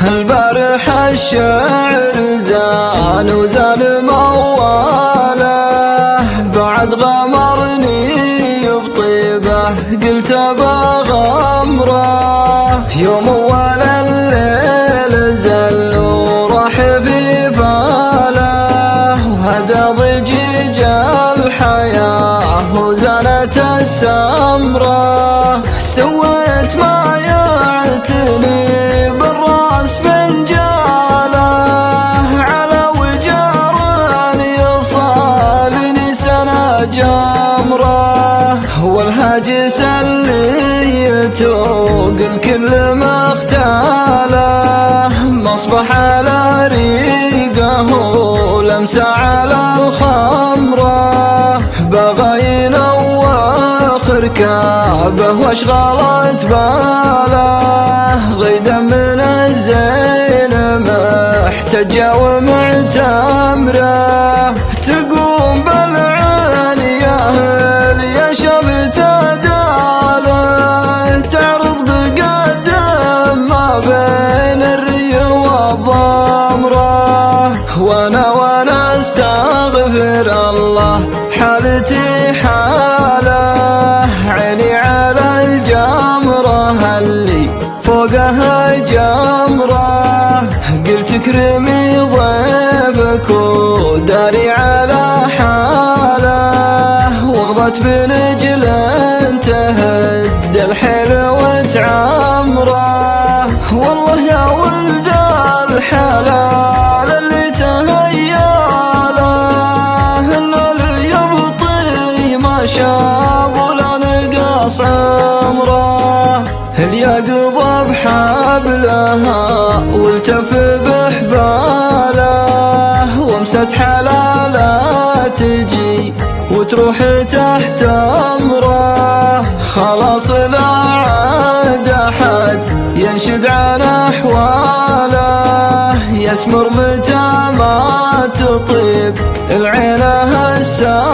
البارح الشعر زان وزان مواله، بعد غمرني بطيبه قلت بغمره، يوم اول الليل زل وراح في باله، وهدى ضجيج الحياه وزانت السمره، سويت ما يعتني بالراس فنجاله، على وجار يصالني سنة جمره، والهاجس اللي يتوق الكل مختاله، مصبح على ريقه ولمسه على الخمره، بغى ينوخ ركابه واشغلت باله، غيدا من الزين محتجه ومعتمره، تقوم بالعين يا اهل يا شبت داله، تعرض بقدم ما بين الري والضمره، وانا استغفر الله حالتي حاله، عيني على الجمره اللي فوقها جمره، قلت اكرمي ضيفك وداري على حاله، وغضت بنجل تهد الحيل وتعمره، والله يا ولد الحلال اللي تهياله، انه اللي يبطي ما شاب ولا نقص عمره، اليقظة بحبلها والتف بحباله، ومست حلاله تجي وتروح تحت امره، خلاص لا عاد احد ينشد عن احواله، يسمر متى ما تطيب العين هسه